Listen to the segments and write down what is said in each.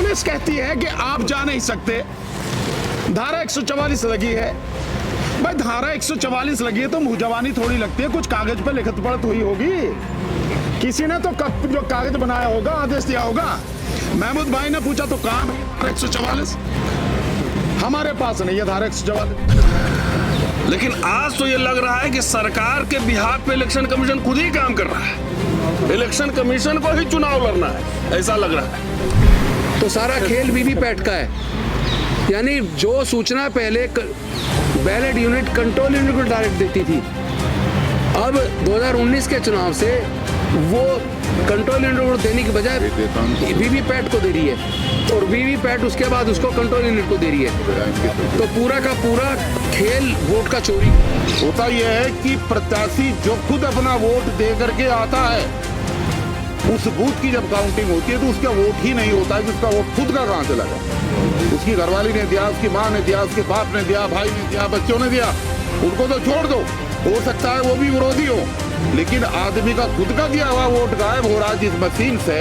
Police कहती है कि आप जा नहीं सकते, धारा 144 लगी है। भाई धारा 144 लगी है तो मुंह जवानी थोड़ी लगती है, कुछ कागज पे लिखत पढ़त हुई होगी, किसी ने तो जो कागज बनाया होगा, आदेश दिया होगा। महमूद भाई ने पूछा तो कहां है धारा 144? हमारे पास नहीं है धारा 144। लेकिन आज तो ये लग रहा है कि सरकार के बिहाफ पे इलेक्शन कमीशन खुद ही काम कर रहा है, इलेक्शन कमीशन को ही चुनाव लड़ना है, ऐसा लग रहा है। तो सारा खेल वीवीपैट का है, यानी जो सूचना पहले बैलेट यूनिट कंट्रोल यूनिट को डायरेक्ट देती थी, अब 2019 के चुनाव से वो कंट्रोल यूनिट को देने की बजाय वीवीपैट को दे रही है, और वीवीपैट उसके बाद उसको कंट्रोल यूनिट को दे रही है। तो पूरा का पूरा खेल वोट का चोरी होता यह है कि प्रत्याशी जो खुद अपना वोट दे करके आता है, उस बूथ की जब काउंटिंग होती है तो उसका वोट ही नहीं होता है कि उसका वोट खुद का कहां चला गया। उसकी घरवाली ने दिया, उसकी माँ ने दिया, उसके बाप ने दिया, भाई ने दिया, बच्चों ने दिया, उनको तो छोड़ दो, हो सकता है वो भी विरोधी हो, लेकिन आदमी का खुद का दिया हुआ वोट गायब हो रहा है जिस मशीन से,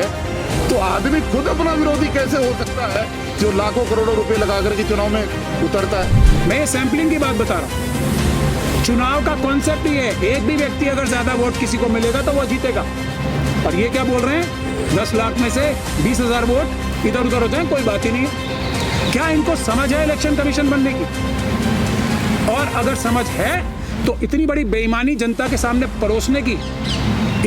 तो आदमी खुद अपना विरोधी कैसे हो सकता है जो लाखों करोड़ों रुपए लगा करके चुनाव में उतरता है। मैं सैंपलिंग की बात बता रहा हूँ। चुनाव का कॉन्सेप्ट ही है, एक भी व्यक्ति अगर ज्यादा वोट किसी को मिलेगा तो वो जीतेगा। और ये क्या बोल रहे हैं, 10 लाख में से 20,000 वोट इधर उधर हो जाए, कोई बात ही नहीं है। क्या इनको समझ है इलेक्शन कमीशन बनने की? और अगर समझ है तो इतनी बड़ी बेईमानी जनता के सामने परोसने की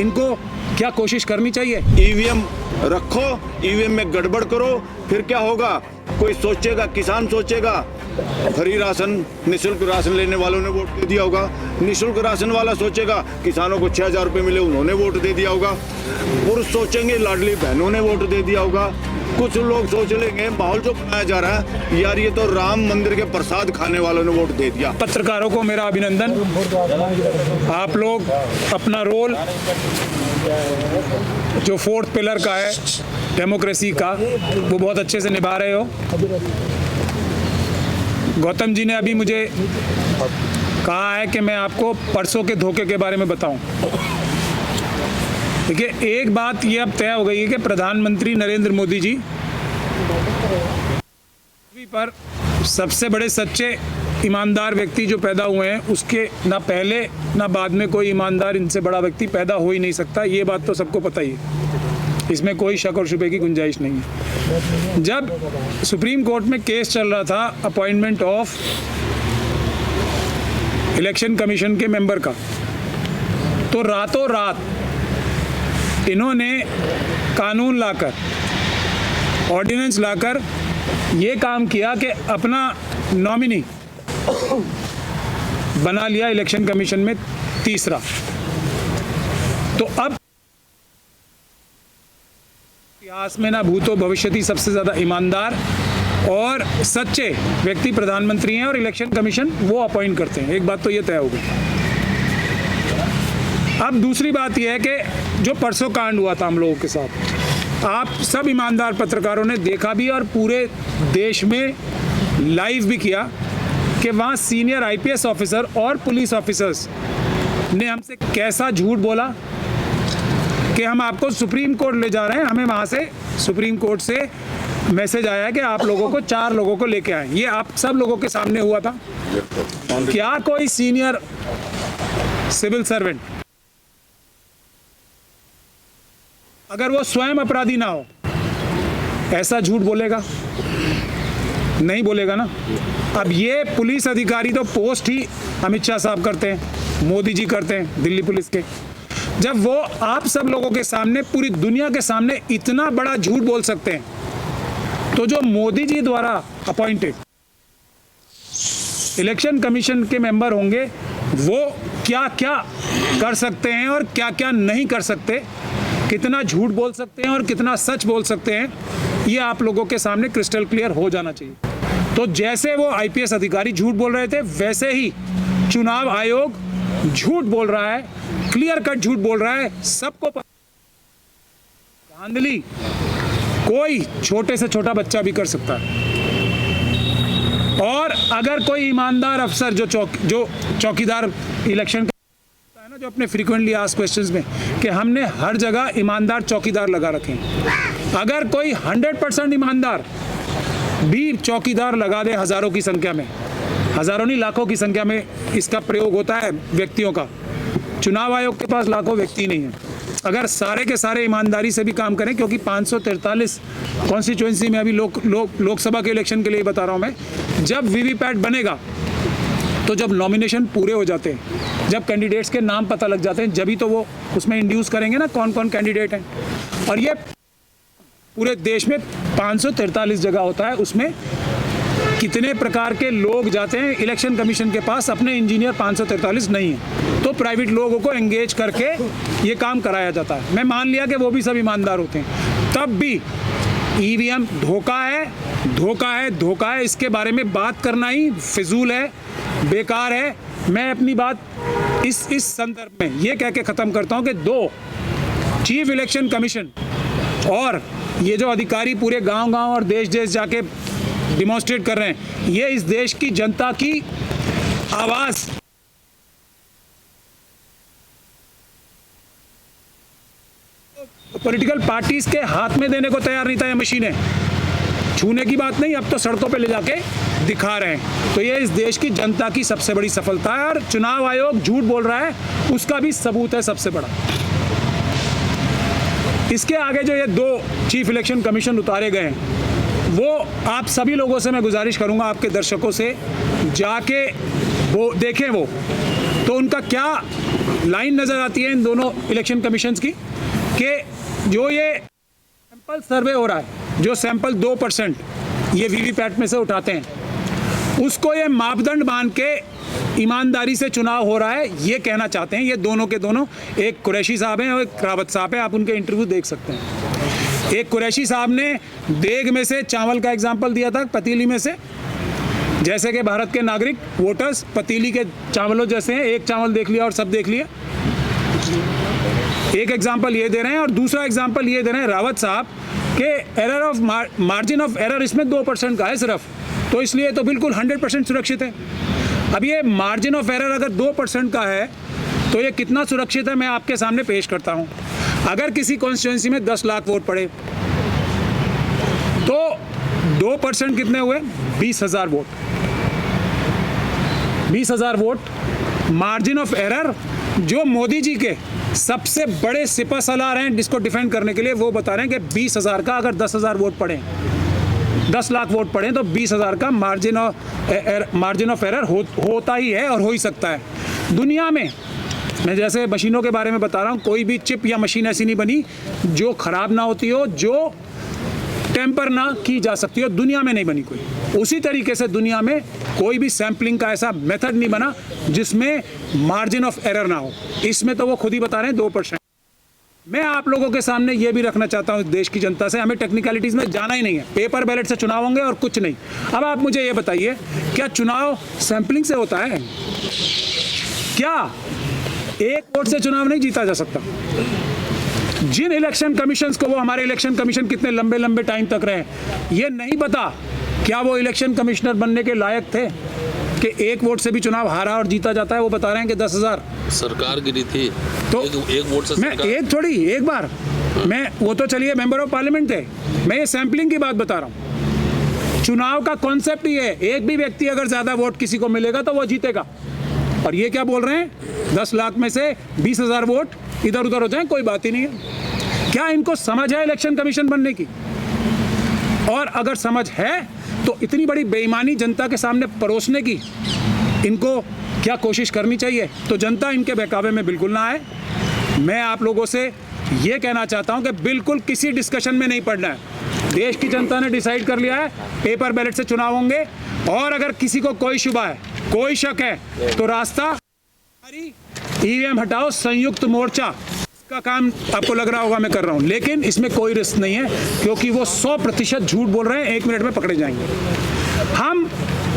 इनको क्या कोशिश करनी चाहिए? ईवीएम रखो, ईवीएम में गड़बड़ करो, फिर क्या होगा? कोई सोचेगा, किसान सोचेगा, फ्री राशन, निःशुल्क राशन लेने वालों ने वोट दे दिया होगा, निःशुल्क राशन वाला सोचेगा किसानों को 6,000 रुपए मिले, उन्होंने वोट दे दिया होगा, पुरुष सोचेंगे लाडली बहनों ने वोट दे दिया होगा, कुछ लोग सोच लेंगे माहौल जो बनाया जा रहा है यार ये तो राम मंदिर के प्रसाद खाने वालों ने वोट दे दिया। पत्रकारों को मेरा अभिनंदन, आप लोग अपना रोल जो 4th पिलर का है डेमोक्रेसी का, वो बहुत अच्छे से निभा रहे हो। गौतम जी ने अभी मुझे कहा है कि मैं आपको परसों के धोखे के बारे में बताऊं। देखिए, एक बात ये अब तय हो गई है कि प्रधानमंत्री नरेंद्र मोदी जी पर सबसे बड़े सच्चे ईमानदार व्यक्ति जो पैदा हुए हैं, उसके ना पहले ना बाद में कोई ईमानदार इनसे बड़ा व्यक्ति पैदा हो ही नहीं सकता। ये बात तो सबको पता ही है, इसमें कोई शक और शुबे की गुंजाइश नहीं है। जब सुप्रीम कोर्ट में केस चल रहा था अपॉइंटमेंट ऑफ इलेक्शन कमीशन के मेंबर का, तो रातों रात इन्होंने कानून लाकर, ऑर्डिनेंस लाकर ये काम किया कि अपना नॉमिनी बना लिया इलेक्शन कमीशन में तीसरा। तो अब इतिहास में ना भूतो भविष्यति सबसे ज्यादा ईमानदार और सच्चे व्यक्ति प्रधानमंत्री हैं और इलेक्शन कमीशन वो अपॉइंट करते हैं। एक बात तो ये तय हो गई। अब दूसरी बात यह है कि जो परसों कांड हुआ था हम लोगों के साथ, आप सब ईमानदार पत्रकारों ने देखा भी और पूरे देश में लाइव भी किया कि वहाँ सीनियर आईपीएस ऑफिसर और पुलिस ऑफिसर्स ने हमसे कैसा झूठ बोला कि हम आपको सुप्रीम कोर्ट ले जा रहे हैं। हमें वहाँ से सुप्रीम कोर्ट से मैसेज आया है कि आप लोगों को 4 लोगों को लेके आए। ये आप सब लोगों के सामने हुआ था। क्या कोई सीनियर सिविल सर्वेंट, अगर वो स्वयं अपराधी ना हो, ऐसा झूठ बोलेगा? नहीं बोलेगा ना। अब ये पुलिस अधिकारी तो पोस्ट ही अमित शाह साहब करते हैं, मोदी जी करते हैं दिल्ली पुलिस के। जब वो आप सब लोगों के सामने, पूरी दुनिया के सामने इतना बड़ा झूठ बोल सकते हैं, तो जो मोदी जी द्वारा अपॉइंटेड इलेक्शन कमीशन के मेंबर होंगे, वो क्या क्या कर सकते हैं और क्या क्या नहीं कर सकते, कितना झूठ बोल सकते हैं और कितना सच बोल सकते हैं, ये आप लोगों के सामने क्रिस्टल क्लियर हो जाना चाहिए। तो जैसे वो आईपीएस अधिकारी झूठ बोल रहे थे, वैसे ही चुनाव आयोग झूठ बोल रहा है, क्लियर कट झूठ बोल रहा है। सबको धांधली कोई छोटे से छोटा बच्चा भी कर सकता है। और अगर कोई ईमानदार अफसर जो चौकीदार इलेक्शन है ना, जो अपने फ्रीक्वेंटली आस्क्ड क्वेश्चंस में कि हमने हर जगह ईमानदार चौकीदार लगा रखे हैं, अगर कोई 100% ईमानदार भी चौकीदार लगा दे हज़ारों की संख्या में, हज़ारों नहीं लाखों की संख्या में इसका प्रयोग होता है व्यक्तियों का। चुनाव आयोग के पास लाखों व्यक्ति नहीं है। अगर सारे के सारे ईमानदारी से भी काम करें, क्योंकि 543 कॉन्स्टिट्यूंसी में अभी लोकसभा के इलेक्शन के लिए बता रहा हूँ मैं, जब वीवीपैट बनेगा तो जब नॉमिनेशन पूरे हो जाते हैं, जब कैंडिडेट्स के नाम पता लग जाते हैं, जभी तो वो उसमें इंड्यूस करेंगे ना कौन कौन कैंडिडेट हैं। और ये पूरे देश में 543 जगह होता है, उसमें कितने प्रकार के लोग जाते हैं इलेक्शन कमीशन के पास, अपने इंजीनियर 543 नहीं है, तो प्राइवेट लोगों को एंगेज करके ये काम कराया जाता है। मैं मान लिया कि वो भी सब ईमानदार होते हैं, तब भी ईवीएम धोखा है, धोखा है, धोखा है। इसके बारे में बात करना ही फिजूल है, बेकार है। मैं अपनी बात इस संदर्भ में ये कह के ख़त्म करता हूँ कि 2 चीफ इलेक्शन कमीशन और ये जो अधिकारी पूरे गांव-गांव और देश-देश जाके डिमॉन्स्ट्रेट कर रहे हैं, ये इस देश की जनता की आवाज़ पॉलिटिकल पार्टीज के हाथ में देने को तैयार नहीं था। ये मशीनें छूने की बात नहीं, अब तो सड़कों पे ले जाके दिखा रहे हैं। तो ये इस देश की जनता की सबसे बड़ी सफलता है, और चुनाव आयोग झूठ बोल रहा है उसका भी सबूत है सबसे बड़ा। इसके आगे जो ये 2 चीफ इलेक्शन कमीशन उतारे गए हैं, वो आप सभी लोगों से मैं गुजारिश करूंगा, आपके दर्शकों से जाके वो देखें, वो तो उनका क्या लाइन नज़र आती है इन दोनों इलेक्शन कमीशंस की, कि जो ये सैंपल सर्वे हो रहा है, जो सैंपल 2% ये वीवीपैट में से उठाते हैं, उसको ये मापदंड मान के ईमानदारी से चुनाव हो रहा है, ये कहना चाहते हैं ये दोनों के दोनों। एक कुरैशी साहब हैं और एक रावत साहब हैं, आप उनके इंटरव्यू देख सकते हैं। एक कुरैशी साहब ने देग में से चावल का एग्जाम्पल दिया था, पतीली में से, जैसे कि भारत के नागरिक वोटर्स पतीली के चावलों जैसे हैं, एक चावल देख लिया और सब देख लिया। एक एग्जाम्पल ये दे रहे हैं, और दूसरा एग्जाम्पल ये दे रहे हैं रावत साहब के error of margin of error इसमें 2% का है सिर्फ, तो इसलिए तो बिल्कुल 100% सुरक्षित है। अब ये मार्जिन ऑफ एरर अगर 2% का है तो ये कितना सुरक्षित है मैं आपके सामने पेश करता हूँ। अगर किसी कॉन्स्टिट्यूंसी में 10 लाख वोट पड़े तो 2% कितने हुए? 20,000 vote. 20,000 vote margin of error, जो मोदी जी के सबसे बड़े सिपह सलार हैं जिसको डिफेंड करने के लिए, वो बता रहे हैं कि 20,000 का अगर 10,000 वोट पड़े, 10 लाख वोट पड़े, तो 20,000 का मार्जिन ऑफ एरर होता ही है और हो ही सकता है। दुनिया में मैं जैसे मशीनों के बारे में बता रहा हूँ, कोई भी चिप या मशीन ऐसी नहीं बनी जो ख़राब ना होती हो, जो टेम्पर ना की जा सकती हो, दुनिया में नहीं बनी कोई। उसी तरीके से दुनिया में कोई भी सैम्पलिंग का ऐसा मेथड नहीं बना जिसमें मार्जिन ऑफ एरर ना हो। इसमें तो वो खुद ही बता रहे हैं 2%। मैं आप लोगों के सामने ये भी रखना चाहता हूँ देश की जनता से, हमें टेक्निकलिटीज़ में जाना ही नहीं है, पेपर बैलेट से चुनाव होंगे और कुछ नहीं। अब आप मुझे ये बताइए, क्या चुनाव सैम्पलिंग से होता है? क्या एक वोट से चुनाव नहीं जीता जा सकता? जिन इलेक्शन कमीशंस को, वो हमारे इलेक्शन कमीशन कितने लंबे लंबे टाइम तक रहे, ये नहीं पता क्या वो इलेक्शन कमिश्नर बनने के लायक थे कि एक वोट से भी चुनाव हारा और जीता जाता है? वो बता रहे हैं कि 10,000 सरकार गिरी थी, तो एक वोट से मैं एक थोड़ी एक बार मैं, वो तो चलिए मेंबर ऑफ पार्लियामेंट थे, मैं ये सैम्पलिंग की बात बता रहा हूँ। चुनाव का कॉन्सेप्ट ही है, एक भी व्यक्ति अगर ज़्यादा वोट किसी को मिलेगा तो वो जीतेगा। और ये क्या बोल रहे हैं, 10 लाख में से 20,000 वोट इधर उधर हो जाए, कोई बात ही नहीं है। क्या इनको समझ है इलेक्शन कमीशन बनने की? और अगर समझ है तो इतनी बड़ी बेईमानी जनता के सामने परोसने की इनको क्या कोशिश करनी चाहिए? तो जनता इनके बहकावे में बिल्कुल ना आए। मैं आप लोगों से ये कहना चाहता हूं कि बिल्कुल किसी डिस्कशन में नहीं पड़ना है। देश की जनता ने डिसाइड कर लिया है, पेपर बैलेट से चुनाव होंगे। और अगर किसी को कोई शुबा है, कोई शक है, तो रास्ता ईवीएम हटाओ संयुक्त मोर्चा का काम आपको लग रहा होगा मैं कर रहा हूं, लेकिन इसमें कोई रिस्क नहीं है, क्योंकि वो 100% झूठ बोल रहे हैं, 1 मिनट में पकड़े जाएंगे। हम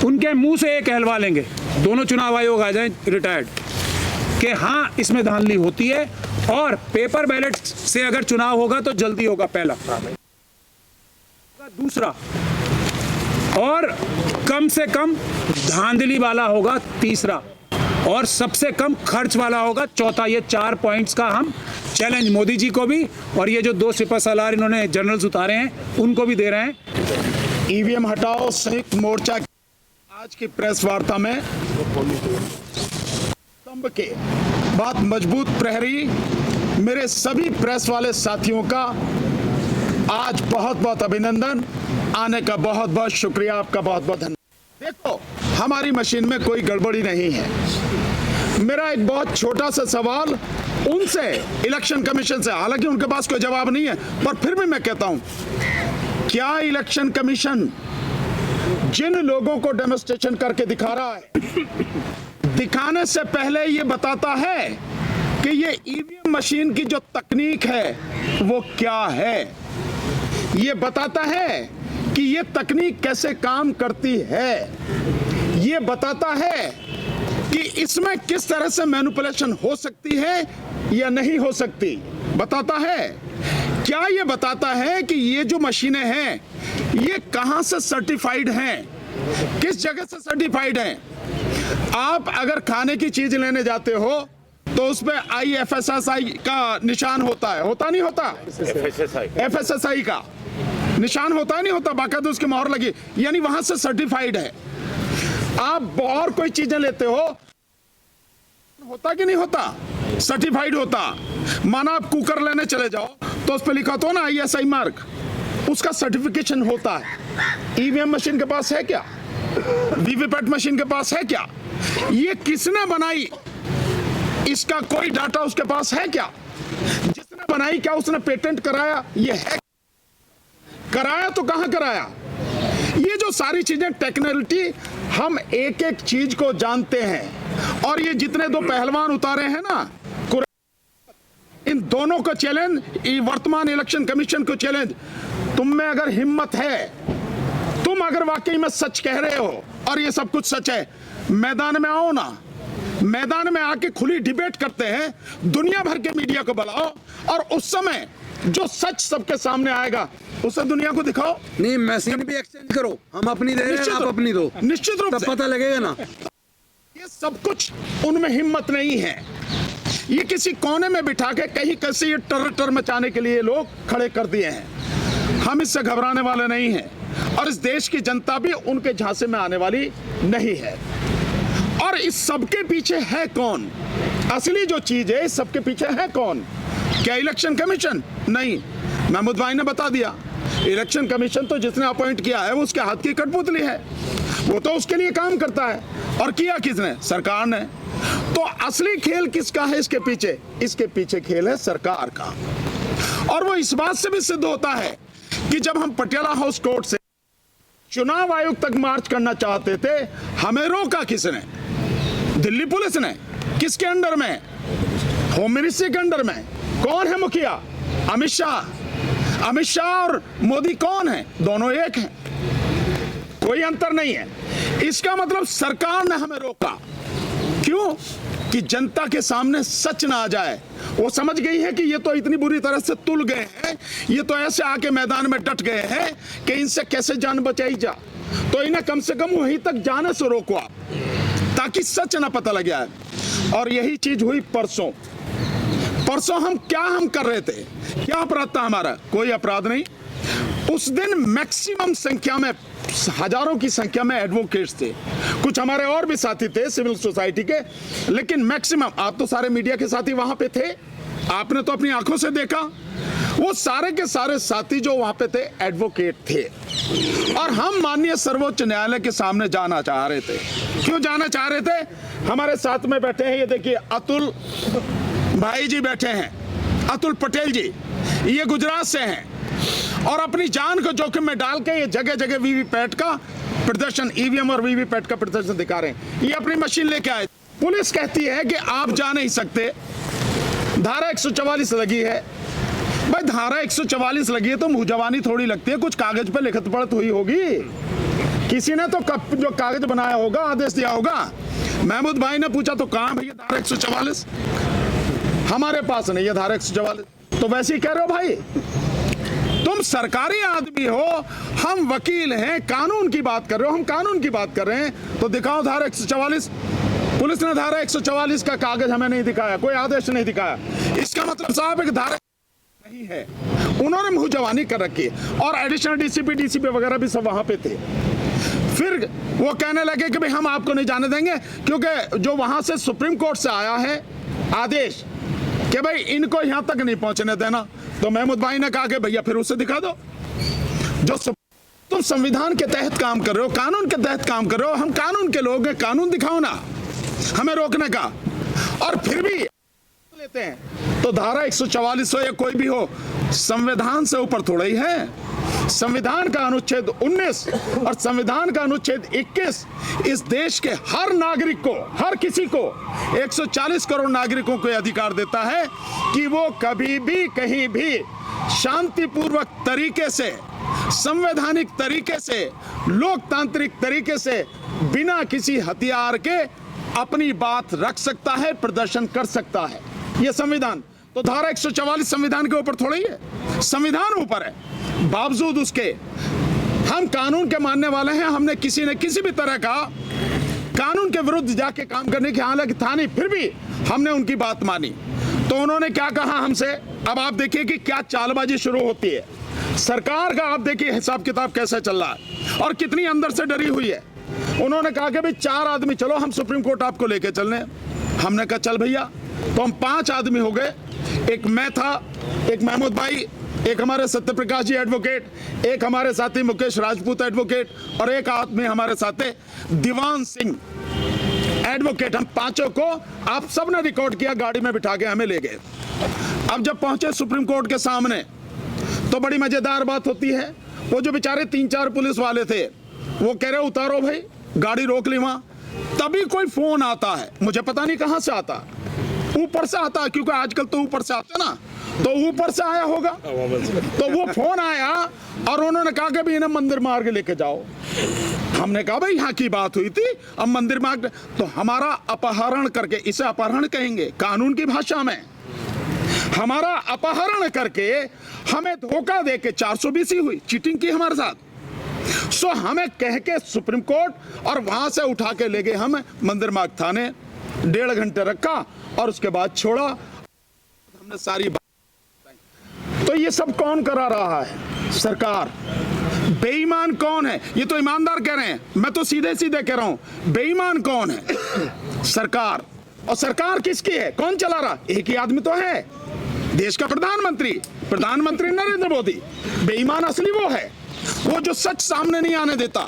उनके मुंह से एक कहलवा लेंगे, दोनों चुनाव आयोग आ जाए रिटायर्ड, कि हाँ इसमें धांधली होती है और पेपर बैलेट से अगर चुनाव होगा तो जल्दी होगा, पहला। दूसरा, और कम से कम धांधली वाला होगा, तीसरा। और सबसे कम खर्च वाला होगा चौथा। ये 4 पॉइंट्स का हम चैलेंज मोदी जी को भी और ये जो 2 सिपह सलार इन्होंने जनरल्स उतारे हैं उनको भी दे रहे हैं। ईवीएम हटाओ संयुक्त मोर्चा आज की प्रेस वार्ता में स्तंभ के बात मजबूत प्रहरी मेरे सभी प्रेस वाले साथियों का आज बहुत बहुत अभिनंदन, आने का बहुत बहुत शुक्रिया, आपका बहुत बहुत धन्यवाद। देखो, हमारी मशीन में कोई गड़बड़ी नहीं है। मेरा एक बहुत छोटा सा सवाल उनसे, इलेक्शन कमीशन से, हालांकि उनके पास कोई जवाब नहीं है, पर फिर भी मैं कहता हूं, क्या इलेक्शन कमीशन जिन लोगों को डेमोन्स्ट्रेशन करके दिखा रहा है, दिखाने से पहले ये बताता है कि ये ईवीएम मशीन की जो तकनीक है वो क्या है? ये बताता है कि ये तकनीक कैसे काम करती है? ये बताता है कि इसमें किस तरह से मैनिपुलेशन हो सकती है या नहीं हो सकती? बताता है। क्या ये बताता है कि ये जो मशीनें हैं ये कहां से सर्टिफाइड हैं, किस जगह से सर्टिफाइड हैं? आप अगर खाने की चीज लेने जाते हो तो उस पे IFSSI का निशान होता है, होता नहीं होता? FSSI का निशान होता है नहीं होता? बाकायदा उसकी मोहर लगी, यानी वहां से सर्टिफाइड है। आप और कोई चीजें लेते हो, होता कि नहीं होता? सर्टिफाइड होता। माना आप कुकर लेने चले जाओ तो उस पर लिखा तो ना ISI मार्क, उसका सर्टिफिकेशन होता है। ईवीएम मशीन के पास है क्या? वीवीपैट मशीन के पास है क्या? ये किसने बनाई, इसका कोई डाटा उसके पास है क्या? जिसने बनाई क्या उसने पेटेंट कराया? ये है, कराया तो कहां कराया? ये जो सारी चीजें टेक्निकलिटी, हम एक एक चीज को जानते हैं। और ये जितने 2 पहलवान उतारे हैं ना, इन दोनों को चैलेंज, वर्तमान इलेक्शन कमीशन को चैलेंज, तुम में अगर हिम्मत है, तुम अगर वाकई में सच कह रहे हो और ये सब कुछ सच है, मैदान में आओ ना, मैदान में आके खुली डिबेट करते हैं, दुनिया भर के मीडिया को बुलाओ और उस समय जो सच सबके सामने आएगा उसे दुनिया को दिखाओ। नहीं, मशीन भी एक्सचेंज करो, हम अपनी दे रहे हैं, आप अपनी दो, निश्चित रूप से पता लगेगा ना। ये सब कुछ उनमें हिम्मत नहीं है। ये किसी कोने में बिठा के कहीं कैसे ये टर मचाने के लिए लोग खड़े कर दिए हैं। हम इससे घबराने वाले नहीं हैं और इस देश की जनता भी उनके झांसे में आने वाली नहीं है। और इस सबके पीछे है कौन? असली जो चीज है, इस सबके पीछे है कौन? क्या इलेक्शन कमीशन? नहीं, महमूद भाई ने बता दिया, इलेक्शन कमीशन तो जिसने अपॉइंट किया है वो उसके हाथ की कठपुतली है, वो तो उसके लिए काम करता है। और किया किसने? सरकार ने। तो असली खेल किसका है इसके पीछे? इसके पीछे खेल है सरकार का। और वो इस बात से भी सिद्ध होता है कि जब हम पटियाला हाउस कोर्ट से चुनाव आयोग तक मार्च करना चाहते थे, हमें रोका किसने? दिल्ली पुलिस ने। किसके अंडर में? होम मिनिस्ट्री के अंडर में। कौन है मुखिया? अमित शाह। अमित शाह और मोदी कौन है? दोनों एक हैं, कोई अंतर नहीं है। इसका मतलब सरकार ने हमें रोका। क्यों? कि जनता के सामने सच ना आ जाए। वो समझ गई है कि ये तो इतनी बुरी तरह से तुल गए हैं, ये तो ऐसे आके मैदान में डट गए हैं कि इनसे कैसे जान बचाई जा, तो इन्हें कम से कम वहीं तक जाने से रोको आप, ताकि सच ना पता लग जाए। और यही चीज हुई परसों। परसों हम कर रहे थे? क्या अपराध था हमारा? कोई अपराध नहीं। उस दिन मैक्सिमम संख्या में, हजारों की संख्या में एडवोकेट्स थे, कुछ हमारे और भी साथी थे सिविल सोसाइटी के, लेकिन मैक्सिमम, आप तो सारे मीडिया के साथी वहां पे थे, आपने तो अपनी आंखों से देखा, वो सारे के सारे साथी जो वहां पे थे एडवोकेट थे। और हम माननीय सर्वोच्च न्यायालय के सामने जाना चाह रहे थे। क्यों जाना चाह रहे थे? हमारे साथ में बैठे हैं, ये देखिए अतुल भाई जी बैठे हैं, अतुल पटेल जी, ये गुजरात से हैं और अपनी जान को जोखिम में डाल के ये जगह जगह वीवीपैट का प्रदर्शन, ईवीएम और वीवीपैट का प्रदर्शन दिखा रहे हैं। ये अपनी मशीन लेके आए। पुलिस कहती है कि आप जा नहीं सकते, धारा 144 लगी है। भाई धारा 144 लगी है तो मुंह जवानी थोड़ी लगती है, कुछ कागज पे लिखत पढ़त हुई होगी, किसी ने तो जो कागज बनाया होगा, आदेश दिया होगा। महमूद भाई ने पूछा तो कहां भैया धारा 144? हमारे पास नहीं है धारा 144। तो वैसे ही कह रहे हो भाई, तुम सरकारी आदमी हो, हम वकील हैं, कानून की बात कर रहे हो, हम कानून की बात कर रहे हैं, तो दिखाओ धारा 144। पुलिस ने धारा 144 का कागज हमें नहीं दिखाया, कोई आदेश नहीं दिखाया। इसका मतलब साहब एक धारा नहीं है, उन्होंने मुंह जवानी कर रखी है। और एडिशनल डीसीपी वगैरह भी सब वहां पे थे। फिर वो कहने लगे कि भाई हम आपको नहीं जाने देंगे, क्योंकि जो वहां से सुप्रीम कोर्ट से आया है आदेश कि भाई इनको यहां तक नहीं पहुंचने देना। तो महमूद भाई ने कहा कि भैया फिर उसे दिखा दो। जो तुम संविधान के तहत काम कर रहे हो, कानून के तहत काम कर रहे हो, हम कानून के लोग हैं, कानून दिखाओ ना हमें रोकने का। और फिर भी लेते हैं तो धारा 144 हो या कोई भी हो, संविधान से ऊपर थोड़ा ही है। संविधान का अनुच्छेद 19 और संविधान का अनुच्छेद 21 इस देश के हर नागरिक को, हर किसी को, 140 करोड़ नागरिकों को अधिकार देता है कि वो कभी भी कहीं भी शांतिपूर्वक तरीके से, संवैधानिक तरीके से, लोकतांत्रिक तरीके से, बिना किसी हथियार के अपनी बात रख सकता है, प्रदर्शन कर सकता है। यह संविधान, तो धारा 144 संविधान के ऊपर थोड़ा ही है, संविधान ऊपर है। बावजूद उसके हम कानून के मानने वाले हैं। हमने किसी ने किसी भी तरह का कानून के विरुद्ध जाके काम करने की हालत था नहीं, फिर भी हमने उनकी बात मानी। तो उन्होंने क्या कहा हमसे, अब आप देखिए कि क्या चालबाजी शुरू होती है। सरकार का आप देखिए हिसाब किताब कैसा चल रहा है और कितनी अंदर से डरी हुई है। उन्होंने कहा कि भाई 4 आदमी चलो, हम सुप्रीम कोर्ट आपको लेके चलने। हमने कहा चल भैया। तो हम 5 आदमी हो गए। एक मैं था, एक महमूद भाई, एक हमारे सत्यप्रकाश जी एडवोकेट, एक हमारे साथी मुकेश राजपूत एडवोकेट और एक आदमी हमारे साथी दीवान सिंह एडवोकेट। हम पांचों को आप सब ने रिकॉर्ड किया, गाड़ी में बिठा के हमें ले गए। अब जब पहुंचे सुप्रीम कोर्ट के सामने तो बड़ी मजेदार बात होती है। वो जो बेचारे 3-4 पुलिस वाले थे वो कह रहे उतारो भाई, गाड़ी रोक ली वहां। तभी कोई फोन आता है, मुझे पता नहीं कहां से आता, ऊपर से आता, क्योंकि आजकल तो ऊपर से आते ना, तो ऊपर से आया होगा। तो वो फोन आया और उन्होंने कहा कि भाई इन्हें मंदिर मार्ग लेके जाओ। हमने कहा भाई यहाँ की बात हुई थी, अब मंदिर मार्ग। तो हमारा अपहरण करके, इसे अपहरण कहेंगे कानून की भाषा में, हमारा अपहरण करके हमें धोखा देके 420 हुई, चीटिंग की हमारे साथ। सो हमें कह के सुप्रीम कोर्ट और वहां से उठा के ले गए हम मंदिर मार्ग थाने। 1.5 घंटे रखा और उसके बाद छोड़ा। हमने सारी बात। तो ये सब कौन करा रहा है? सरकार। बेईमान कौन है? ये तो ईमानदार कह रहे हैं, मैं तो सीधे सीधे कह रहा हूं। बेईमान कौन है? सरकार। और सरकार किसकी है? कौन चला रहा? एक ही आदमी तो है, देश का प्रधानमंत्री नरेंद्र मोदी। बेईमान असली वो है, वो जो सच सामने नहीं आने देता।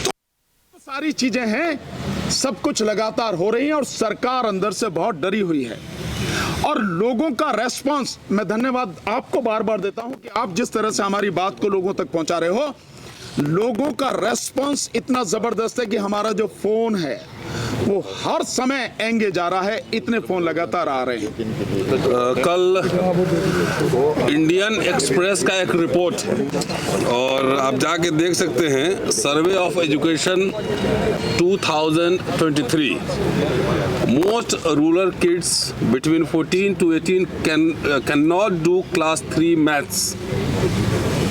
तो सारी चीजें हैं, सब कुछ लगातार हो रही है और सरकार अंदर से बहुत डरी हुई है। और लोगों का रेस्पॉन्स, मैं धन्यवाद आपको बार बार देता हूं कि आप जिस तरह से हमारी बात को लोगों तक पहुंचा रहे हो। लोगों का रेस्पॉन्स इतना जबरदस्त है कि हमारा जो फोन है वो हर समय एंगे जा रहा है, इतने फोन लगातार आ रहे हैं। कल इंडियन एक्सप्रेस का एक रिपोर्ट है और आप जाके देख सकते हैं, survey of education 2023, most rural kids between 14 to 18 can not do class 3 maths,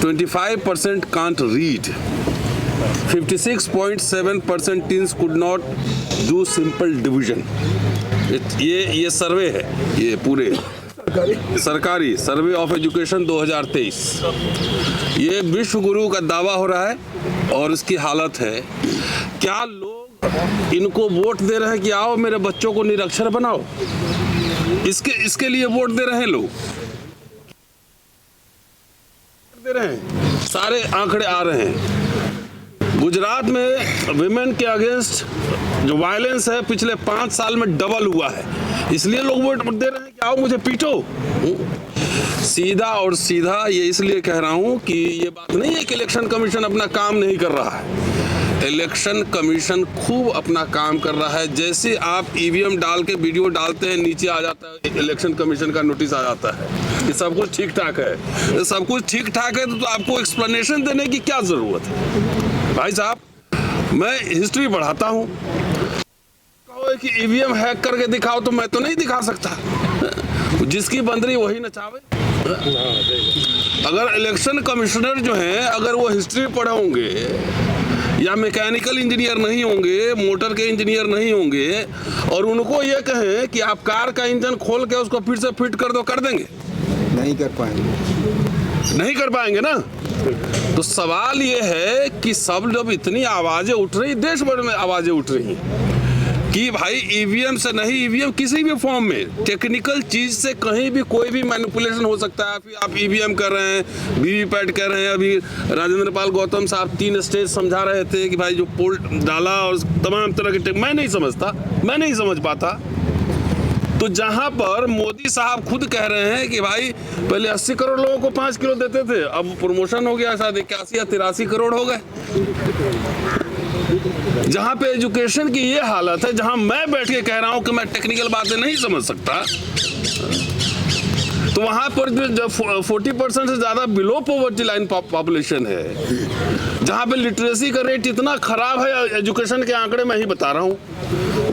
25% can't read, 56.7% teens could not do simple division। ये सर्वे है, ये पूरे सरकारी सर्वे ऑफ एजुकेशन 2023। ये विश्व गुरु का दावा हो रहा है और इसकी हालत है। क्या लोग इनको वोट दे रहे हैं कि आओ मेरे बच्चों को निरक्षर बनाओ? इसके लिए वोट दे रहे हैं लोग, दे रहे हैं। सारे आंकड़े आ रहे हैं। गुजरात में विमेन के अगेंस्ट जो वायलेंस है पिछले 5 साल में डबल हुआ है, इसलिए लोग वोट दे रहे हैं कि आओ मुझे पीटो। सीधा और सीधा ये इसलिए कह रहा हूं कि ये बात नहीं है कि इलेक्शन कमीशन अपना काम नहीं कर रहा है। इलेक्शन कमीशन खूब अपना काम कर रहा है। जैसे आप ईवीएम डाल के वीडियो डालते हैं, नीचे आ जाता है इलेक्शन कमीशन का नोटिस आ जाता है कि सब कुछ ठीक ठाक है। सब कुछ ठीक ठाक है तो आपको एक्सप्लेनेशन देने की क्या जरूरत है? भाई साहब, मैं हिस्ट्री पढ़ाता हूँ, कहो कि ईवीएम हैक करके दिखाओ तो मैं तो नहीं दिखा सकता। जिसकी बंदरी वही नचावे। अगर इलेक्शन कमिश्नर जो हैं, अगर वो हिस्ट्री पढ़े होंगे या मैकेनिकल इंजीनियर नहीं होंगे, मोटर के इंजीनियर नहीं होंगे, और उनको ये कहें कि आप कार का इंजन खोल के उसको फिर से फिट कर दो, कर देंगे? नहीं कर पाएंगे। नहीं कर पाएंगे ना। तो सवाल ये है कि सब जब इतनी आवाजें उठ रही, देश भर में आवाजें उठ रही कि भाई ईवीएम से नहीं, ईवीएम किसी भी फॉर्म में टेक्निकल चीज से कहीं भी कोई भी मैनिपुलेशन हो सकता है। फिर आप ईवीएम कर रहे हैं, वीवीपैट कर रहे हैं। अभी राजेंद्र पाल गौतम साहब 3 स्टेज समझा रहे थे कि भाई जो पोल डाला और तमाम तरह के मैं नहीं समझता, मैं नहीं समझ पाता। तो जहां पर मोदी साहब खुद कह रहे हैं कि भाई पहले 80 करोड़ लोगों को 5 किलो देते थे, अब प्रमोशन हो गया, शायद 81 या 83 करोड़ हो गए। जहां पे एजुकेशन की ये हालत है, जहां मैं बैठ के कह रहा हूं कि मैं टेक्निकल बातें नहीं समझ सकता, तो वहां पर जो 40% से ज्यादा बिलो पॉवर्टी लाइन पॉपुलेशन है, जहां पे लिटरेसी का रेट इतना खराब है, एजुकेशन के आंकड़े मैं ही बता रहा हूं,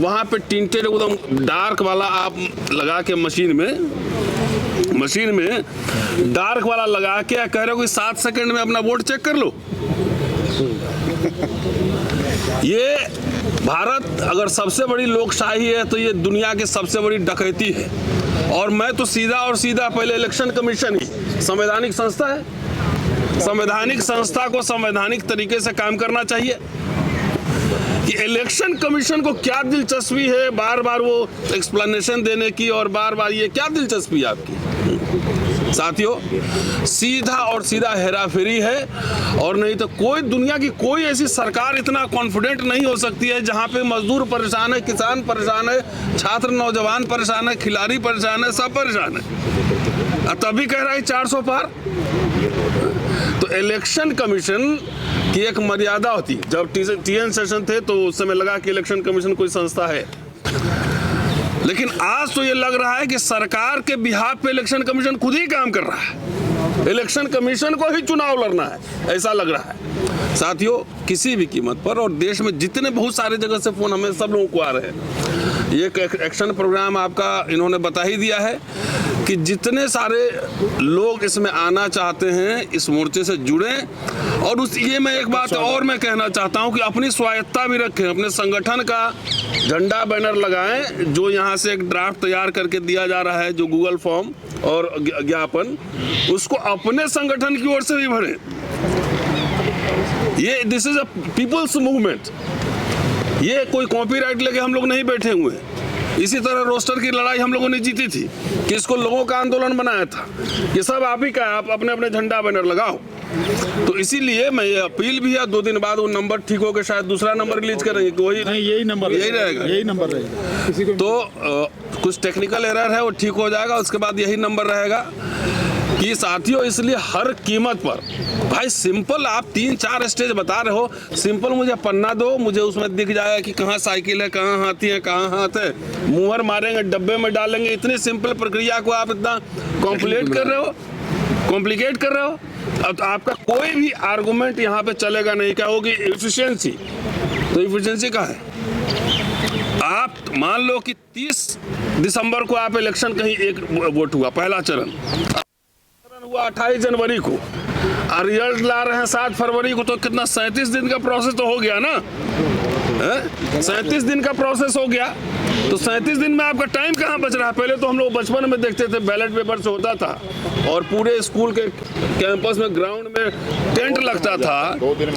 वहां पे टिंटेड एकदम डार्क वाला आप लगा के मशीन में डार्क वाला लगा के कह रहे हो कि 7 सेकंड में अपना वोट चेक कर लो। ये भारत अगर सबसे बड़ी लोकशाही है तो ये दुनिया की सबसे बड़ी डकैती है। और मैं तो सीधा पहले इलेक्शन कमीशन ही संवैधानिक संस्था है, संवैधानिक संस्था को संवैधानिक तरीके से काम करना चाहिए। कि इलेक्शन कमीशन को क्या दिलचस्पी है बार बार वो एक्सप्लेनेशन देने की, और बार बार ये क्या दिलचस्पी है आपकी? साथियों, सीधा हेराफेरी है। और नहीं तो कोई दुनिया की कोई ऐसी सरकार इतना कॉन्फिडेंट नहीं हो सकती है जहां पे मजदूर परेशान है, किसान परेशान है, छात्र नौजवान परेशान है, खिलाड़ी परेशान है, सब परेशान है, तभी कह रहा है 400 पार। तो इलेक्शन कमीशन की एक मर्यादा होती। जब टीएन सेशन थे तो उस समय लगा कि इलेक्शन कमीशन कोई संस्था है, लेकिन आज तो ये लग रहा है कि सरकार के बिहाफ पे इलेक्शन कमीशन खुद ही काम कर रहा है, इलेक्शन कमीशन को ही चुनाव लड़ना है, ऐसा लग रहा है। साथियों, किसी भी कीमत पर, और देश में जितने बहुत सारे जगह से फोन हमें सब लोगों को आ रहे हैं, ये एक एक्शन प्रोग्राम आपका इन्होंने बता ही दिया है कि जितने सारे लोग इसमें आना चाहते हैं इस मोर्चे से जुड़ें। और ये मैं एक बात और मैं कहना चाहता हूं कि अपनी स्वायत्ता भी रखें, अपने संगठन का झंडा बैनर लगाएं, जो यहाँ से एक ड्राफ्ट तैयार करके दिया जा रहा है, जो गूगल फॉर्म और ज्ञापन, उसको अपने संगठन की ओर से भी भरें। ये this is a people's movement, ये कोई कॉपीराइट लेके हम लोग नहीं बैठे हुए हैं। इसी तरह रोस्टर की लड़ाई हम लोगों ने जीती थी, कि इसको लोगों का आंदोलन बनाया था। ये सब आप ही का है, आप अपने अपने झंडा बैनर लगाओ। तो इसीलिए मैं ये अपील भी है, 2 दिन बाद वो नंबर ठीक हो के शायद दूसरा नंबर रिलीज करेंगे, वही नहीं, यही नंबर रहेगा, यही नंबर रहेगा। तो कुछ टेक्निकल एरर है, वो ठीक हो जाएगा, उसके बाद यही नंबर रहेगा। कि साथियों, इसलिए हर कीमत पर भाई सिंपल आप 3-4 स्टेज बता रहे हो, सिंपल मुझे पन्ना दो, मुझे उसमें दिख जाएगा कि कहाँ साइकिल है, कहाँ हाथी है, कहाँ हाथ है, मुहर मारेंगे, डब्बे में डालेंगे। इतनी सिंपल प्रक्रिया को आप इतना कॉम्प्लिकेट कर रहे हो। अब आपका कोई भी आर्गुमेंट यहाँ पे चलेगा नहीं। क्या होगी? एफिशिएंसी। तो एफिशिएंसी का है, आप मान लो कि 30 दिसंबर को आप इलेक्शन कहीं एक वोट हुआ, पहला चरण हुआ 28 जनवरी को, और रिजल्ट ला रहे हैं 7 फरवरी को, तो कितना 37 दिन का प्रोसेस तो हो गया ना, 37 दिन का प्रोसेस हो गया। तो 37 दिन में आपका टाइम कहाँ बच रहा है? पहले तो हम लोग बचपन में देखते थे, बैलेट पेपर से होता था, और पूरे स्कूल के कैंपस में, ग्राउंड में टेंट लगता था,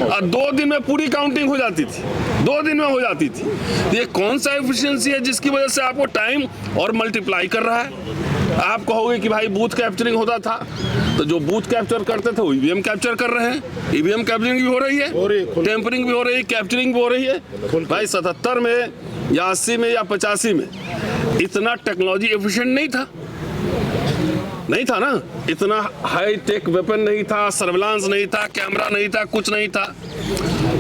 और 2 दिन में पूरी काउंटिंग हो जाती थी, 2 दिन में हो जाती थी। ये कौन सा एफिशिएंसी है जिसकी वजह से आपको टाइम और मल्टीप्लाई कर रहा है? आप कहोगे कि भाई बूथ कैप्चरिंग होता था, तो जो बूथ कैप्चर करते थे वो ईवीएम कैप्चर कर रहे हैं। ईवीएम कैप्चरिंग भी हो रही है, टेम्परिंग भी हो रही है, कैप्चरिंग भी हो रही है। भाई 77 में या 80 में या 85 में इतना टेक्नोलॉजी एफिशिएंट नहीं था ना, इतना हाई टेक वेपन नहीं था, सर्विलांस नहीं था, कैमरा नहीं था, कुछ नहीं था।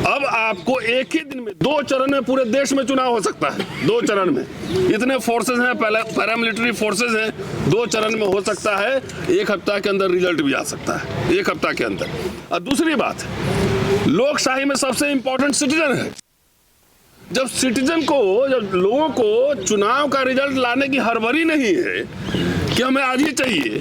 अब आपको एक ही दिन में 2 चरण में पूरे देश में चुनाव हो सकता है, 2 चरण में। इतने फोर्सेस हैं, पैरामिलिट्री फोर्सेस हैं, 2 चरण में हो सकता है। 1 हफ्ता के अंदर रिजल्ट भी आ सकता है, 1 हफ्ता के अंदर। और दूसरी बात, लोकशाही में सबसे इंपॉर्टेंट सिटीजन है। जब लोगों को चुनाव का रिजल्ट लाने की हड़बड़ी नहीं है कि हमें आज ही चाहिए,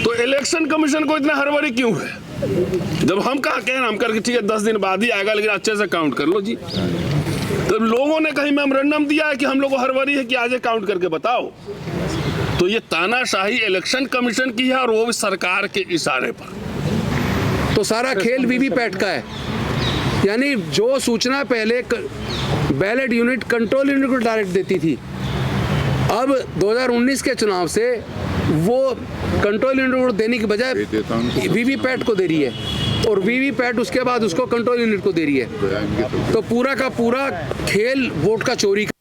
तो इलेक्शन कमीशन को इतना हड़बड़ी क्यों है? जब हम कहा कहें हम करके ठीक है 10 दिन बाद ही आएगा, लेकिन अच्छे से काउंट कर लो जी। तो लोगों ने कहीं मेमोरेंडम दिया है कि हम लोग को हरवरी है कि आज काउंट करके बताओ। तो ये तानाशाही इलेक्शन कमीशन की है और वो भी सरकार के इशारे पर। तो सारा खेल वीवीपैट का है। यानी जो सूचना पहले बैलेट यूनिट कंट्रोल यूनिट को डायरेक्ट देती थी, अब 2019 के चुनाव से वो कंट्रोल यूनिट को देने की बजाय वीवीपैट को दे रही है, और वीवीपैट उसके बाद उसको कंट्रोल यूनिट को दे रही है। तो पूरा का पूरा खेल वोट का चोरी का।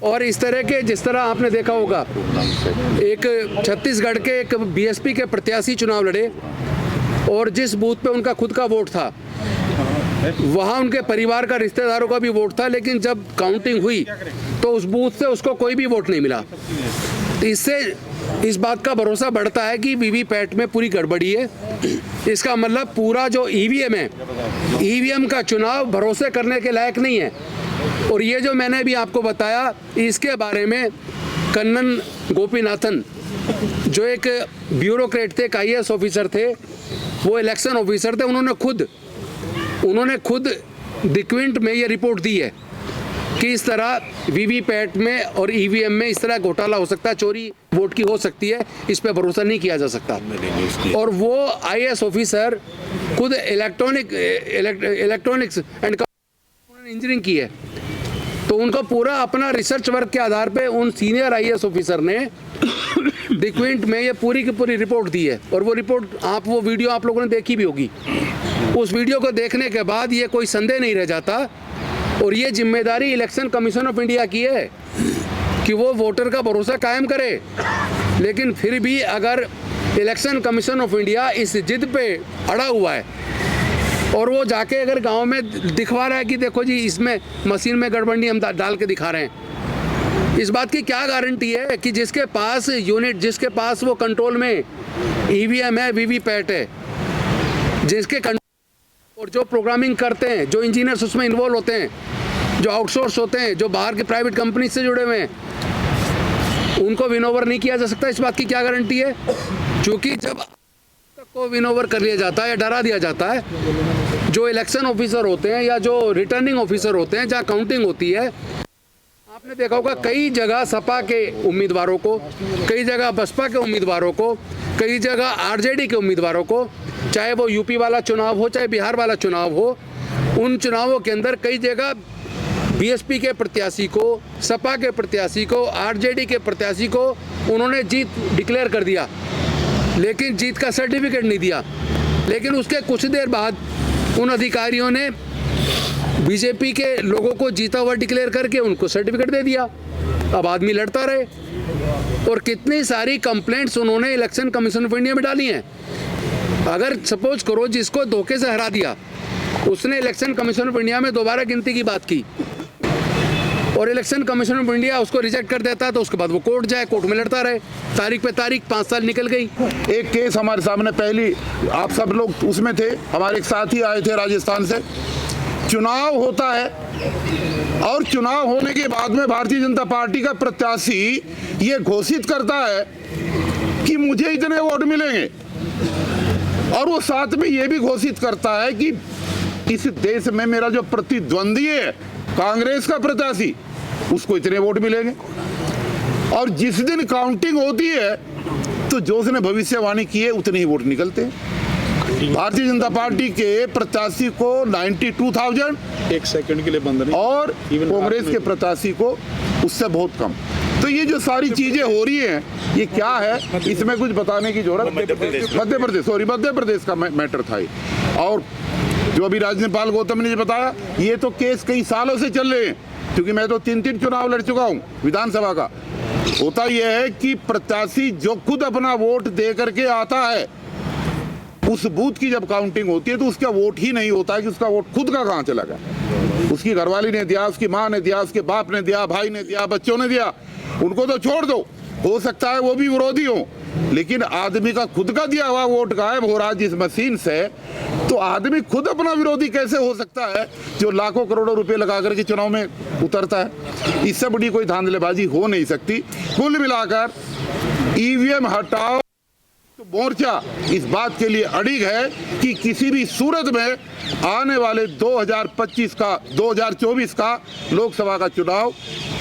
और इस तरह के, जिस तरह आपने देखा होगा, एक छत्तीसगढ़ के एक बीएसपी के प्रत्याशी चुनाव लड़े और जिस बूथ पे उनका खुद का वोट था वहाँ उनके परिवार का, रिश्तेदारों का भी वोट था, लेकिन जब काउंटिंग हुई तो उस बूथ से उसको कोई भी वोट नहीं मिला। इससे इस बात का भरोसा बढ़ता है कि वीवीपैट में पूरी गड़बड़ी है। इसका मतलब पूरा जो ईवीएम है, ईवीएम का चुनाव भरोसे करने के लायक नहीं है। और ये जो मैंने अभी आपको बताया, इसके बारे में कन्नन गोपीनाथन जो एक ब्यूरोक्रेट थे, एक IAS ऑफिसर थे, वो इलेक्शन ऑफिसर थे, उन्होंने खुद द क्विंट में ये रिपोर्ट दी है कि इस तरह वीवीपैट में और ईवीएम में इस तरह घोटाला हो सकता है, चोरी वोट की हो सकती है, इस पे भरोसा नहीं किया जा सकता। और वो IAS ऑफिसर खुद इलेक्ट्रॉनिक्स एंड इंजीनियरिंग की है। तो उनका पूरा अपना रिसर्च वर्क के आधार पे उन सीनियर IAS ऑफिसर ने द क्विंट में ये पूरी की पूरी रिपोर्ट दी है। और वो रिपोर्ट, वो वीडियो आप लोगों ने देखी भी होगी। उस वीडियो को देखने के बाद ये कोई संदेह नहीं रह जाता, और ये जिम्मेदारी इलेक्शन कमीशन ऑफ इंडिया की है कि वो वोटर का भरोसा कायम करे। लेकिन फिर भी अगर इलेक्शन कमीशन ऑफ इंडिया इस जिद पे अड़ा हुआ है और वो जाके अगर गांव में दिखवा रहा है कि देखो जी इसमें मशीन में गड़बड़ी हम डाल के दिखा रहे हैं, इस बात की क्या गारंटी है कि जिसके पास यूनिट, जिसके पास वो कंट्रोल में ईवीएम है, वीवीपैट है, जिसके और जो प्रोग्रामिंग करते हैं, जो इंजीनियर्स उसमें इन्वॉल्व होते हैं, जो आउटसोर्स होते हैं, जो बाहर के प्राइवेट कंपनी से जुड़े हुए हैं, उनको विनोवर नहीं किया जा सकता? इस बात की क्या गारंटी है? क्योंकि जब को विनोवर कर लिया जाता है या डरा दिया जाता है, जो इलेक्शन ऑफिसर होते हैं या जो रिटर्निंग ऑफिसर होते हैं, जहाँ काउंटिंग होती है, आपने देखा होगा कई जगह सपा के उम्मीदवारों को, कई जगह बसपा के उम्मीदवारों को, कई जगह आरजेडी के उम्मीदवारों को, चाहे वो यूपी वाला चुनाव हो, चाहे बिहार वाला चुनाव हो, उन चुनावों के अंदर कई जगह बीएसपी के प्रत्याशी को, सपा के प्रत्याशी को, आरजेडी के प्रत्याशी को उन्होंने जीत डिक्लेयर कर दिया, लेकिन जीत का सर्टिफिकेट नहीं दिया। लेकिन उसके कुछ देर बाद उन अधिकारियों ने बीजेपी के लोगों को जीता हुआ डिक्लेयर करके उनको सर्टिफिकेट दे दिया। अब आदमी लड़ता रहे। और कितनी सारी कंप्लेंट्स उन्होंने इलेक्शन कमीशन ऑफ इंडिया में डाली हैं। अगर सपोज करो जिसको धोखे से हरा दिया, उसने इलेक्शन कमीशन ऑफ इंडिया में दोबारा गिनती की बात की और इलेक्शन कमीशन ऑफ इंडिया उसको रिजेक्ट कर देता है, तो उसके बाद वो कोर्ट जाए, कोर्ट में लड़ता रहे, तारीख पे तारीख, 5 साल निकल गई। एक केस हमारे सामने, पहली आप सब लोग उसमें थे, हमारे एक साथी आए थे राजस्थान से। चुनाव होता है और चुनाव होने के बाद में भारतीय जनता पार्टी का प्रत्याशी ये घोषित करता है कि मुझे इतने वोट मिलेंगे, और वो साथ में ये भी घोषित करता है कि इस देश में मेरा जो प्रतिद्वंदी है कांग्रेस का प्रत्याशी, उसको इतने वोट मिलेंगे। और जिस दिन काउंटिंग होती है तो जो उसने भविष्यवाणी की है उतने ही वोट निकलते हैं। भारतीय जनता पार्टी के प्रत्याशी को 92,000 एक सेकंड के लिए बंद नहीं, और कांग्रेस के प्रत्याशी को उससे बहुत कम। तो ये जो सारी चीजें हो रही हैं, ये क्या है, इसमें कुछ बताने की जरूरत। मध्य प्रदेश का मैटर था ये। और जो अभी राजनेपाल गौतम ने जो बताया, ये तो केस कई सालों से चल रहे हैं, क्योंकि मैं तो 3 चुनाव लड़ चुका हूँ विधानसभा का। होता यह है कि प्रत्याशी जो खुद अपना वोट दे करके आता है, उस बूथ की जब काउंटिंग होती है तो उसका वोट ही नहीं होता है कि उसका वोट खुद का कहाँ चला गया। उसकी घरवाली ने दिया, उसकी माँ ने दिया, उसके बाप ने दिया, भाई ने दिया, बच्चों ने दिया, उनको तो छोड़ दो, हो सकता है वो भी विरोधी हो, लेकिन आदमी का खुद का दिया हुआ वोट गायब हो रहा है जिस मशीन से, तो आदमी खुद अपना विरोधी कैसे हो सकता है जो लाखों करोड़ों रुपए लगा करके चुनाव में उतरता है। इससे बड़ी कोई धांधलेबाजी हो नहीं सकती। कुल मिलाकर ईवीएम हटाओ मोर्चा इस बात के लिए अड़िग है कि किसी भी सूरत में आने वाले 2024 का लोकसभा का चुनाव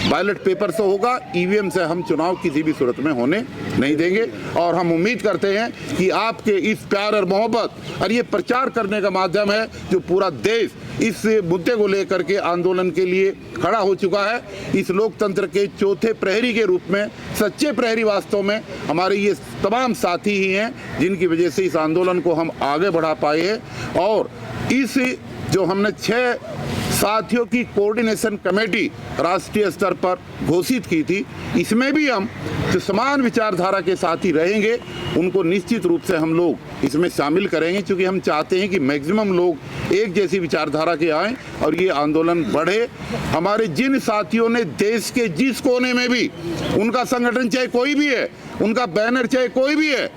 बैलेट पेपर से होगा, ईवीएम से हम चुनाव किसी भी सूरत में होने नहीं देंगे। और हम उम्मीद करते हैं कि आपके इस प्यार और मोहब्बत और ये प्रचार करने का माध्यम है जो पूरा देश इस मुद्दे को लेकर के आंदोलन के लिए खड़ा हो चुका है। इस लोकतंत्र के चौथे प्रहरी के रूप में सच्चे प्रहरी वास्तव में हमारे ये तमाम साथी ही हैं जिनकी वजह से इस आंदोलन को हम आगे बढ़ा पाए हैं। और इस जो हमने 6 साथियों की कोऑर्डिनेशन कमेटी राष्ट्रीय स्तर पर घोषित की थी, इसमें भी हम जो समान विचारधारा के साथी रहेंगे उनको निश्चित रूप से हम लोग इसमें शामिल करेंगे, क्योंकि हम चाहते हैं कि मैक्सिमम लोग एक जैसी विचारधारा के आएं और ये आंदोलन बढ़े। हमारे जिन साथियों ने देश के जिस कोने में भी, उनका संगठन चाहे कोई भी है, उनका बैनर चाहे कोई भी है,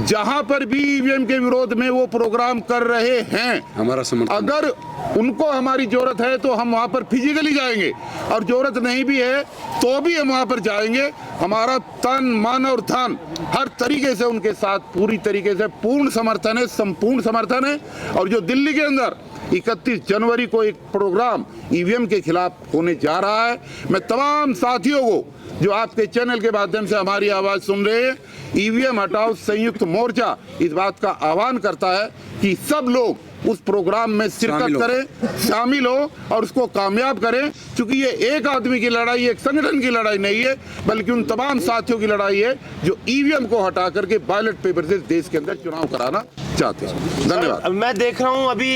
जहां पर भी ईवीएम के विरोध में वो प्रोग्राम कर रहे हैं, हमारा समर्थन, अगर उनको हमारी जरूरत है तो हम वहां पर फिजिकली जाएंगे, और जरूरत नहीं भी है तो भी हम वहां पर जाएंगे। हमारा तन मन और धन हर तरीके से उनके साथ पूरी तरीके से पूर्ण समर्थन है, संपूर्ण समर्थन है। और जो दिल्ली के अंदर 31 जनवरी को एक प्रोग्राम ईवीएम के खिलाफ होने जा रहा है, मैं तमाम साथियों को जो आपके चैनल के माध्यम से हमारी आवाज सुन रहे हैं, ईवीएम हटाओ संयुक्त मोर्चा इस बात का आह्वान करता है कि सब लोग उस प्रोग्राम में शिरकत करें, शामिल हो और उसको कामयाब करें, क्योंकि ये एक आदमी की लड़ाई, एक संगठन की लड़ाई नहीं है, बल्कि उन तमाम साथियों की लड़ाई है जो ईवीएम को हटा करके बैलेट पेपर से देश के अंदर चुनाव कराना चाहते हैं। धन्यवाद। मैं देख रहा हूँ अभी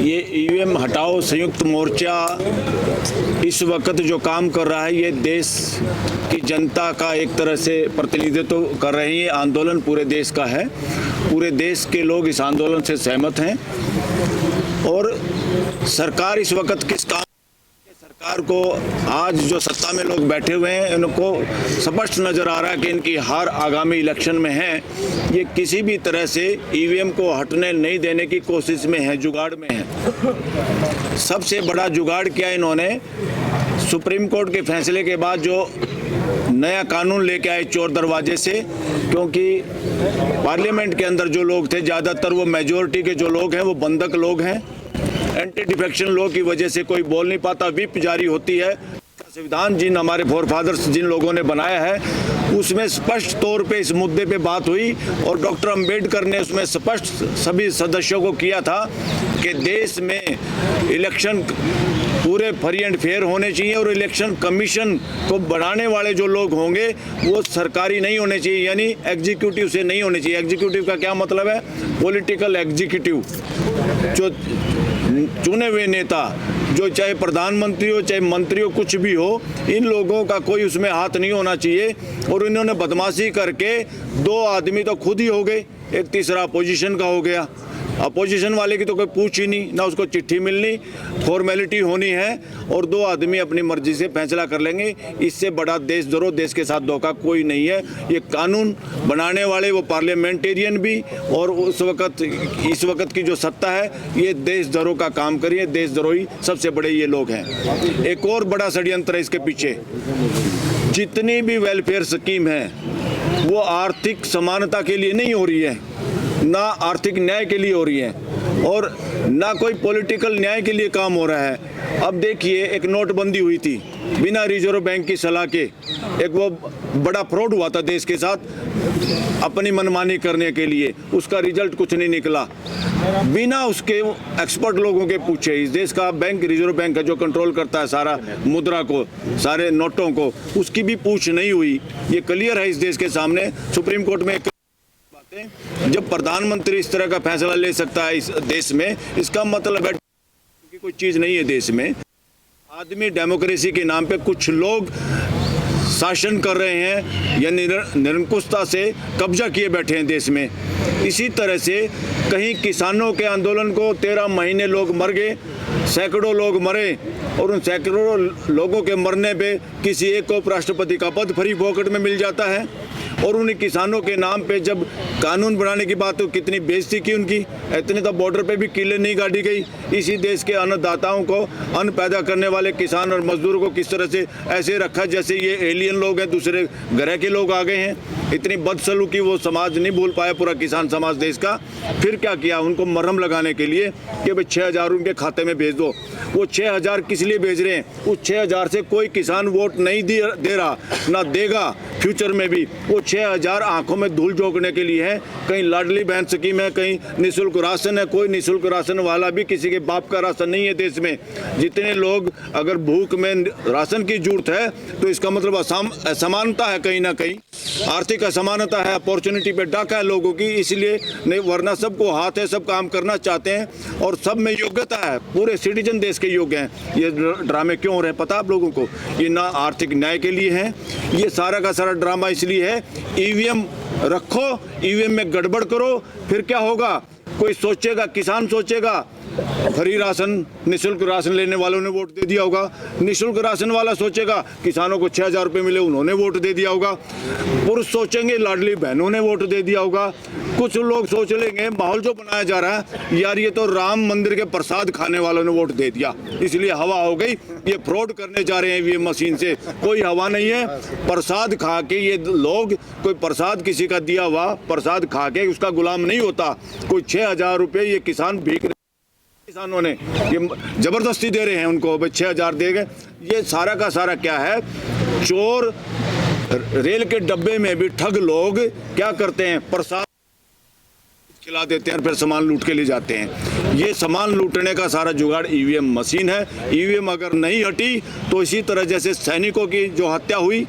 ये ईवीएम हटाओ संयुक्त मोर्चा इस वक्त जो काम कर रहा है, ये देश की जनता का एक तरह से प्रतिनिधित्व कर रहे हैं। आंदोलन पूरे देश का है, पूरे देश के लोग इस आंदोलन से सहमत हैं। और सरकार इस वक्त किस काम, सरकार को आज जो सत्ता में लोग बैठे हुए हैं उनको स्पष्ट नजर आ रहा है कि इनकी हार आगामी इलेक्शन में है। ये किसी भी तरह से ईवीएम को हटने नहीं देने की कोशिश में है, जुगाड़ में है। सबसे बड़ा जुगाड़ किया इन्होंने, सुप्रीम कोर्ट के फैसले के बाद जो नया कानून लेके आए चोर दरवाजे से, क्योंकि पार्लियामेंट के अंदर जो लोग थे ज़्यादातर वो मेजोरिटी के जो लोग हैं वो बंधक लोग हैं। एंटी डिफेक्शन लॉ की वजह से कोई बोल नहीं पाता, व्हिप जारी होती है। संविधान जिन हमारे फोरफादर्स जिन लोगों ने बनाया है उसमें स्पष्ट तौर पे इस मुद्दे पे बात हुई और डॉक्टर अंबेडकर ने उसमें स्पष्ट सभी सदस्यों को किया था कि देश में इलेक्शन पूरे फ्री एंड फेयर होने चाहिए और इलेक्शन कमीशन को बनाने वाले जो लोग होंगे वो सरकारी नहीं होने चाहिए, यानी एग्जीक्यूटिव से नहीं होने चाहिए। एग्जीक्यूटिव का क्या मतलब है? पॉलिटिकल एग्जीक्यूटिव, जो चुने हुए नेता, जो चाहे प्रधानमंत्री हो चाहे मंत्री हो, कुछ भी हो, इन लोगों का कोई उसमें हाथ नहीं होना चाहिए। और इन्होंने बदमाशी करके 2 आदमी तो खुद ही हो गए, एक तीसरा अपोजिशन का हो गया। अपोजिशन वाले की तो कोई पूछ ही नहीं, ना उसको चिट्ठी मिलनी, फॉर्मेलिटी होनी है और 2 आदमी अपनी मर्जी से फैसला कर लेंगे। इससे बड़ा देशद्रोह, देश के साथ धोखा कोई नहीं है। ये कानून बनाने वाले वो पार्लियामेंटेरियन भी और इस वक्त की जो सत्ता है ये देशद्रोह का काम करिए। देशद्रोही सबसे बड़े ये लोग हैं। एक और बड़ा षड्यंत्र है इसके पीछे, जितनी भी वेलफेयर स्कीम है वो आर्थिक समानता के लिए नहीं हो रही है, ना आर्थिक न्याय के लिए हो रही है और ना कोई पॉलिटिकल न्याय के लिए काम हो रहा है। अब देखिए, एक नोटबंदी हुई थी बिना रिजर्व बैंक की सलाह के, एक वो बड़ा फ्रॉड हुआ था देश के साथ अपनी मनमानी करने के लिए, उसका रिजल्ट कुछ नहीं निकला। बिना उसके एक्सपर्ट लोगों के पूछे, इस देश का बैंक रिजर्व बैंक है जो कंट्रोल करता है सारा मुद्रा को, सारे नोटों को, उसकी भी पूछ नहीं हुई। ये क्लियर है इस देश के सामने। सुप्रीम कोर्ट में जब प्रधानमंत्री इस तरह का फैसला ले सकता है इस देश में, इसका मतलब है कि कोई चीज नहीं है देश में। आदमी डेमोक्रेसी के नाम पे कुछ लोग शासन कर रहे हैं या निरंकुशता से कब्जा किए बैठे हैं देश में। इसी तरह से कहीं किसानों के आंदोलन को 13 महीने लोग मर गए, सैकड़ों लोग मरे और उन सैकड़ों लोगों के मरने पे किसी एक को उपराष्ट्रपति का पद फ्री पॉकेट में मिल जाता है। और उन्हीं किसानों के नाम पे जब कानून बनाने की बात तो कितनी बेइज्जती की उनकी। इतने तो बॉर्डर पे भी किले नहीं गाड़ी गई। इसी देश के अन्नदाताओं को, अन्न पैदा करने वाले किसान और मजदूरों को किस तरह से ऐसे रखा जैसे ये एलियन लोग हैं, दूसरे ग्रह के लोग आ गए हैं। इतनी बदसलूकी वो समाज नहीं भूल पाया, पूरा किसान समाज देश का। फिर क्या किया, उनको मरहम लगाने के लिए कि भाई 6,000 उनके खाते में भेज दो। वो 6,000 किस लिए भेज रहे हैं? उस 6,000 से कोई किसान वोट नहीं दे रहा, ना देगा फ्यूचर में भी। वो 6,000 आंखों में धूल झोंकने के लिए है। कहीं लाडली बहन स्कीम है, कहीं निःशुल्क राशन है। कोई निःशुल्क राशन वाला भी किसी के बाप का राशन नहीं है देश में। जितने लोग अगर भूख में राशन की जरूरत है तो इसका मतलब असमानता है, कहीं ना कहीं आर्थिक असमानता है, अपॉर्चुनिटी पे डाका है लोगों की। इसलिए नहीं, वरना सबको हाथ है, सब काम करना चाहते हैं और सब में योग्यता है, पूरे सिटीजन देश के योग्य हैं। ये ड्रामे क्यों हो रहे हैं पता आप लोगों को? ये ना आर्थिक न्याय के लिए है, ये सारा का सारा ड्रामा इसलिए है। ईवीएम रखो, ईवीएम में गड़बड़ करो, फिर क्या होगा? कोई सोचेगा, किसान सोचेगा फ्री राशन, निःशुल्क राशन लेने वालों ने वोट दे दिया होगा। निःशुल्क राशन वाला सोचेगा किसानों को 6,000 रुपये मिले, उन्होंने वोट दे दिया होगा। पुरुष सोचेंगे लाडली बहनों ने वोट दे दिया होगा। कुछ लोग सोच लेंगे, माहौल जो बनाया जा रहा है यार ये तो राम मंदिर के प्रसाद खाने वालों ने वोट दे दिया, इसलिए हवा हो गई। ये फ्रॉड करने जा रहे हैं ये मशीन से, कोई हवा नहीं है। प्रसाद खा के ये लोग, कोई प्रसाद किसी का दिया हुआ प्रसाद खा के उसका गुलाम नहीं होता। कोई 6,000 रुपये ये किसान भीख किसानों ने ये जबरदस्ती दे रहे हैं उनको, 6,000 दे गए। ये सारा का सारा क्या है? चोर, रेल के डब्बे में भी ठग लोग क्या करते हैं, प्रसाद खिला देते हैं और फिर सामान लूट के ले जाते हैं। ये सामान लूटने का सारा जुगाड़ ईवीएम मशीन है। ईवीएम अगर नहीं हटी तो इसी तरह जैसे सैनिकों की जो हत्या हुई,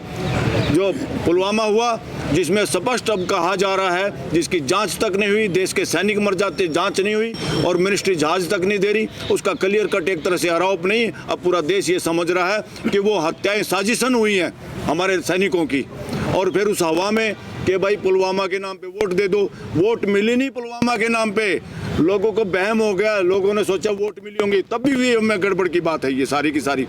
जो पुलवामा हुआ, जिसमें स्पष्ट अब कहा जा रहा है जिसकी जांच तक नहीं हुई, देश के सैनिक मर जाते, जांच नहीं हुई और मिनिस्ट्री जहाज तक नहीं दे रही, उसका क्लियर कट एक तरह से आरोप नहीं। अब पूरा देश ये समझ रहा है कि वो हत्याएं साजिशन हुई हैं हमारे सैनिकों की। और फिर उस हवा में कि भाई पुलवामा के नाम पे वोट दे दो, वोट मिली नहीं पुलवामा के नाम पे। लोगों को बहम हो गया, लोगों ने सोचा वोट मिली होंगी, तब भी ईवीएम में गड़बड़ की बात है ये सारी की सारी।